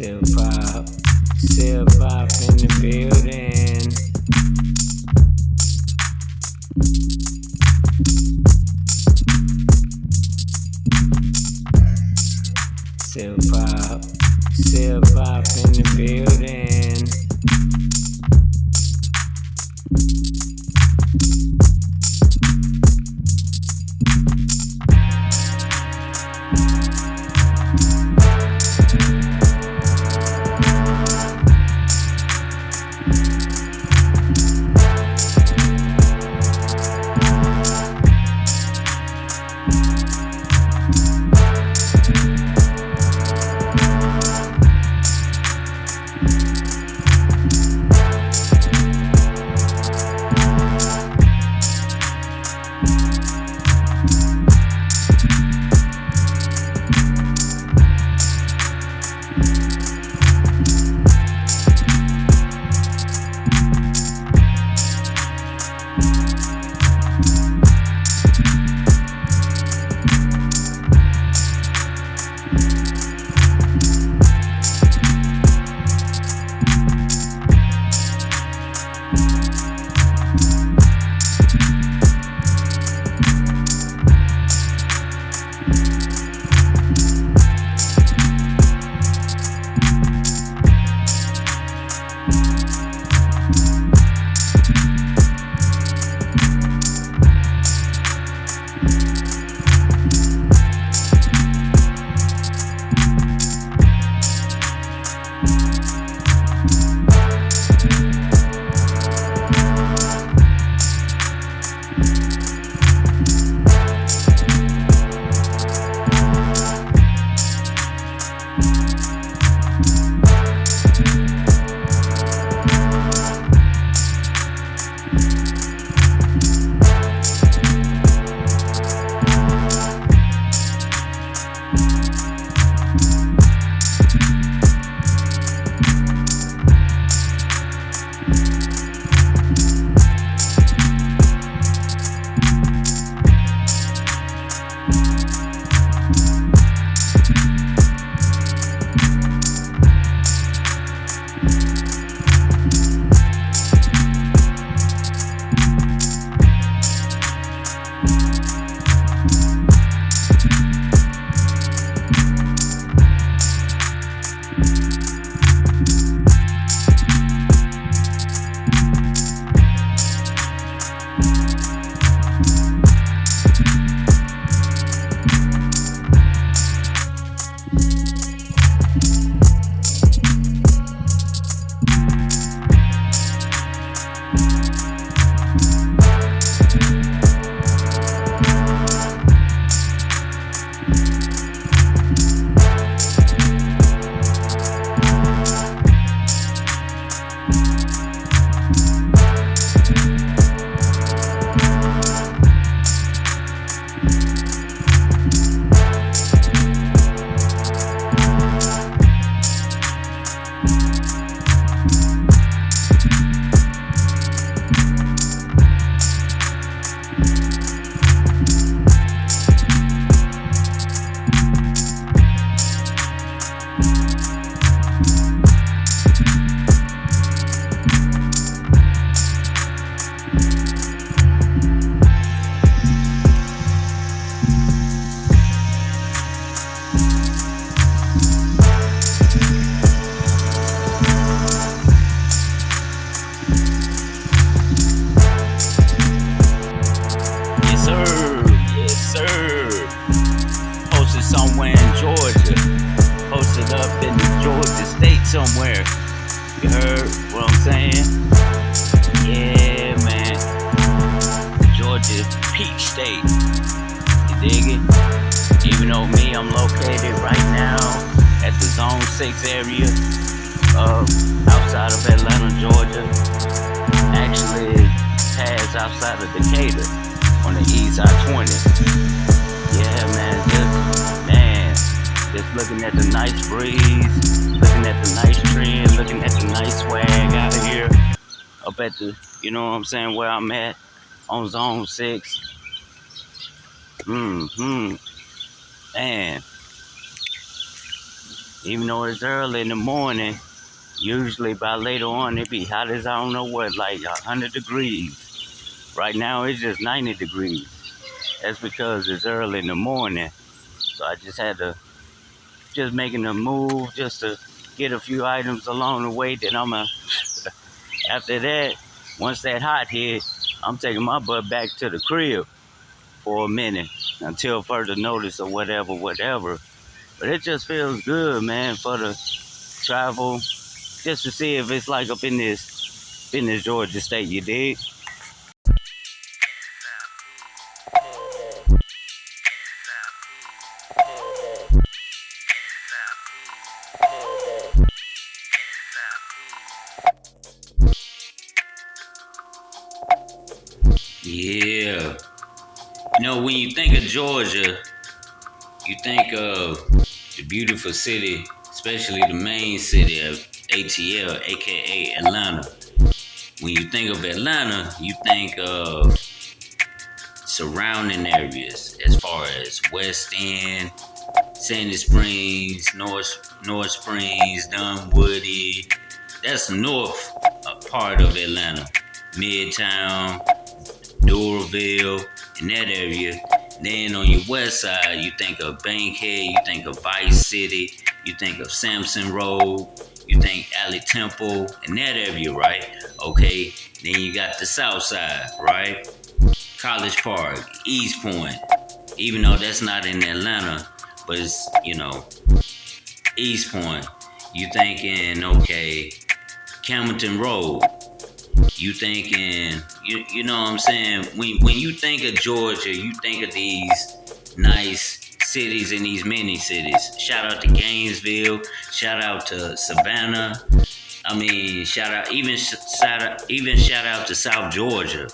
Still pop in the building. Still pop in the building. Somewhere in Georgia, posted up in the Georgia state somewhere. You heard what I'm saying? Yeah, man. Georgia peach state. You dig it? Even though me, I'm located right now at the Zone 6 area outside of Atlanta, Georgia. Actually, pass outside of Decatur on the east I-20. Yeah, just looking at the nice breeze, looking at the nice trend, looking at the nice swag out of here, up at the, you know what I'm saying, where I'm at, on Zone 6. Man, Even though it's early in the morning, usually by later on it be hot as I don't know what, like 100 degrees. Right now it's just 90 degrees. That's because it's early in the morning. So I just had to just making a move just to get a few items along the way. Then after that, once that hot hit, I'm taking my butt back to the crib for a minute until further notice or whatever. But it just feels good, man, for the travel, just to see if it's like up in this Georgia state, you dig? Yeah. When you think of Georgia, you think of the beautiful city, especially the main city of ATL, aka Atlanta. When you think of Atlanta, you think of surrounding areas as far as West End, Sandy Springs, North Springs, Dunwoody. That's north part of Atlanta. Midtown, Doraville, in that area. Then on your west side, you think of Bankhead, you think of Vice City, you think of Sampson Road, you think Alley Temple, in that area, right? Okay. Then you got the south side, right? College Park, East Point, even though that's not in Atlanta, but it's, East Point. You thinking, okay, Camilton Road. You thinking, you know what I'm saying? When you think of Georgia, you think of these nice cities and these mini cities. Shout out to Gainesville. Shout out to Savannah. I mean, shout out to South Georgia,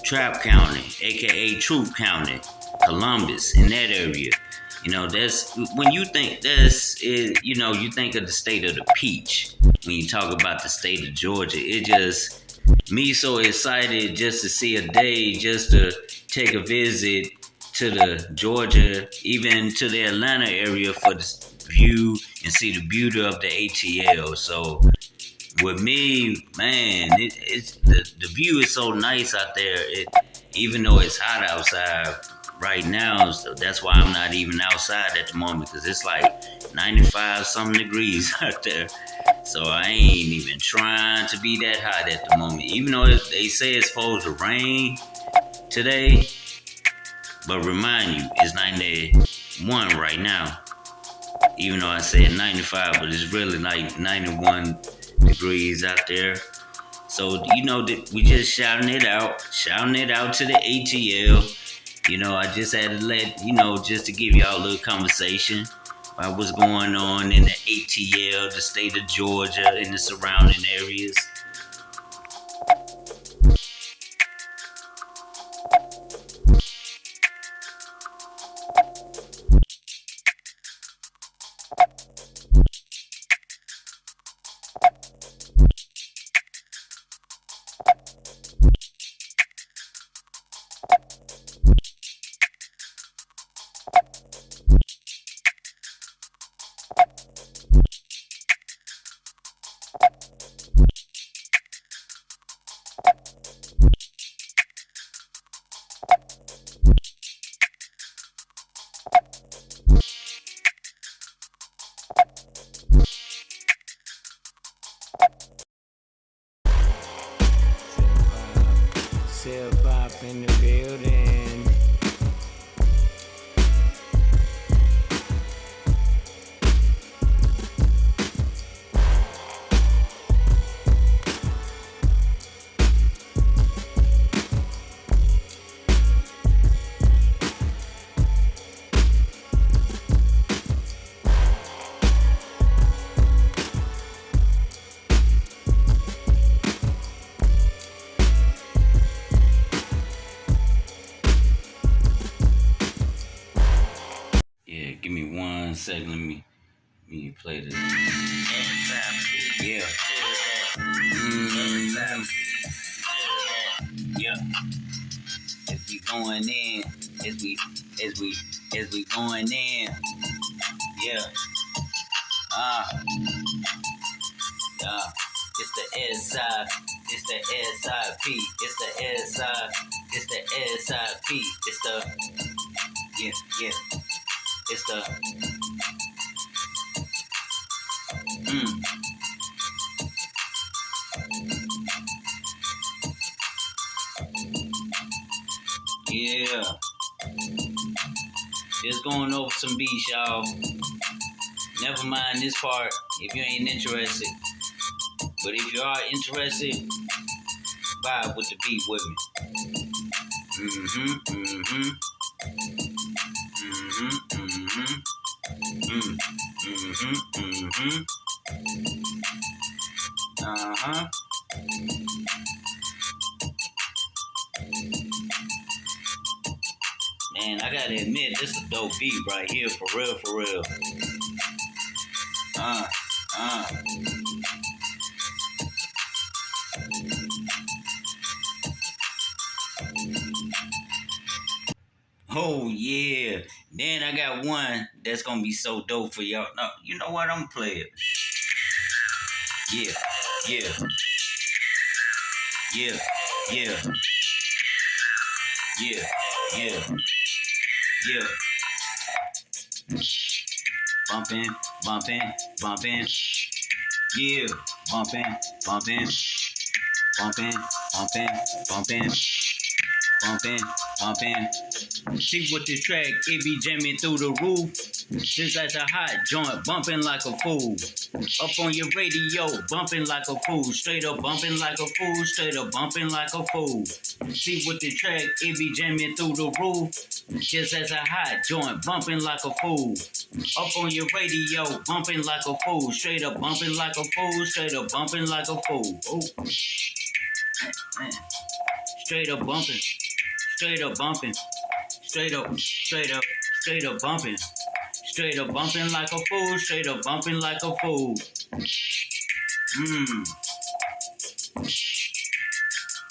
Trap County, aka Troop County, Columbus, in that area. That's when you think you think of the state of the peach. When you talk about the state of Georgia, it just me so excited just to see a day, just to take a visit to the Georgia, even to the Atlanta area for the view and see the beauty of the ATL. So with me, man, it's the view is so nice out there. Even though it's hot outside right now, so that's why I'm not even outside at the moment because it's like 95 something degrees out there. So I ain't even trying to be that hot at the moment. Even though they say it's supposed to rain today, but remind you, it's 91 right now. Even though I said 95, but it's really like 91 degrees out there. So that we just shouting it out to the ATL. I just had to just to give y'all a little conversation about what's going on in the ATL, the state of Georgia, and the surrounding areas. Sip up in the building. Yeah, give me 1 second. Let me play this. Yeah. Yeah. As we going in, as we going in. Yeah. Yeah. It's the SI. It's the SIP. It's the SI. It's the SIP. It's the yeah. It's the yeah. Just going over some beats, y'all. Never mind this part if you ain't interested. But if you are interested, vibe with the beat with me. Man, I gotta admit, this is a dope beat right here, for real, for real. Oh yeah. Then I got one that's gonna be so dope for y'all. No, you know what? I'm gonna play it. Yeah. Bumping. Yeah. Bumping. See what this track, it be jamming through the roof. Just like a hot joint, bumping like a fool. Up on your radio, bumping like a fool. Straight up bumping like a fool. Straight up bumping like a fool. See what the track, it be jamming through the roof. Just as a hot joint, bumping like a fool. Up on your radio, bumping like a fool. Straight up bumping like a fool. Straight up bumping like a fool. Oh. Straight up bumping. Straight up bumping. Straight up bumping. Straight up bumping like a fool. Straight up bumping like a fool.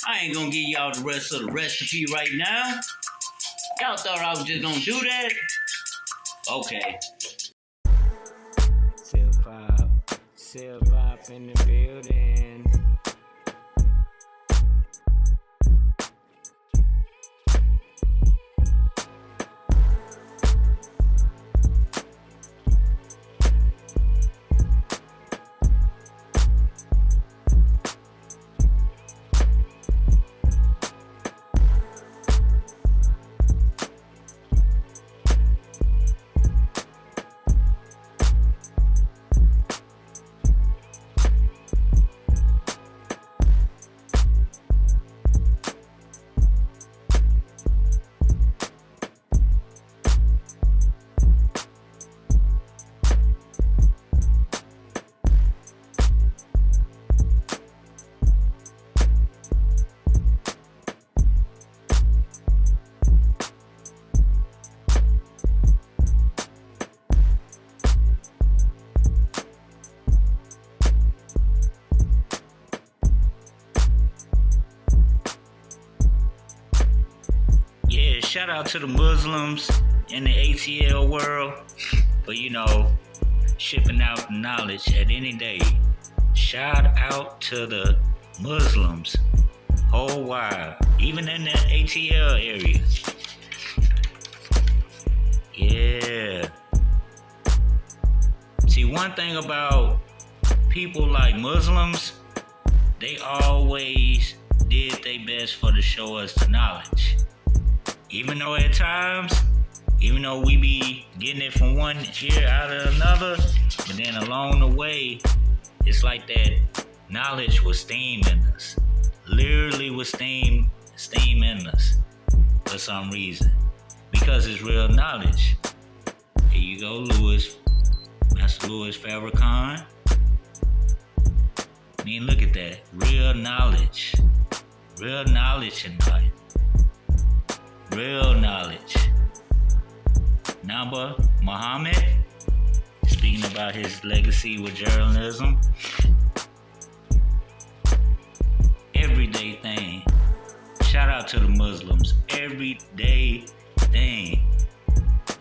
I ain't gonna give y'all the rest of the recipe right now. Y'all thought I was just gonna do that? Okay. Silvop in the building. Shout out to the Muslims in the ATL world for, shipping out knowledge at any day. Shout out to the Muslims whole wide, even in the ATL area. Yeah. See, one thing about people like Muslims, they always did their best for to show us the knowledge. Even though at times, even though we be getting it from one ear out of another, but then along the way, it's like that knowledge was steam in us. Literally was steam in us for some reason. Because it's real knowledge. Here you go, Master Louis Farrakhan. I mean, look at that. Real knowledge. Real knowledge in life. Real knowledge. Naba Muhammad, speaking about his legacy with journalism. Everyday thing. Shout out to the Muslims. Everyday thing.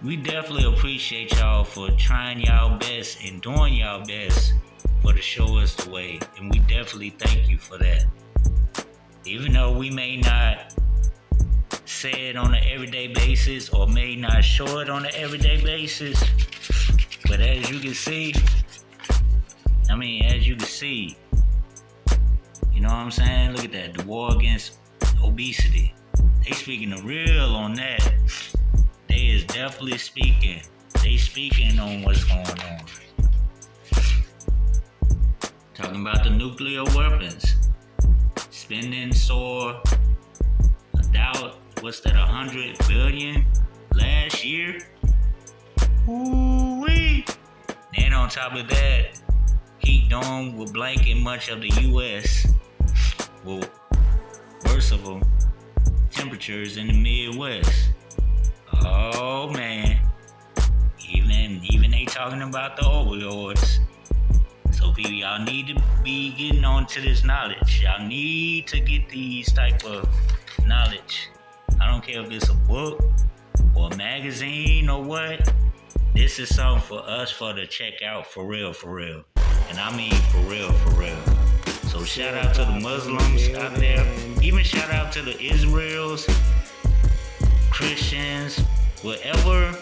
we definitely appreciate y'all for trying y'all best and doing y'all best for to show us the way. And we definitely thank you for that. Even though we may not say it on an everyday basis or may not show it on an everyday basis, but as you can see, you know what I'm saying? Look at that, the war against obesity. They speaking the real on that. They is definitely speaking. They speaking on what's going on. Talking about the nuclear weapons. Spending soar about, what's that, 100 billion last year? Ooh-wee. Then on top of that, heat dome will blanket much of the U.S. Well, worst of them, temperatures in the Midwest. Oh man, even they talking about the opioids. So people, y'all need to be getting on to this knowledge. Y'all need to get these type of knowledge. I don't care if it's a book or a magazine or what. This is something for us to check out for real. And I mean for real. So shout out to the Muslims out there. Even shout out to the Israels, Christians, whatever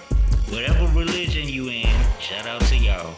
religion you in. Shout out to y'all.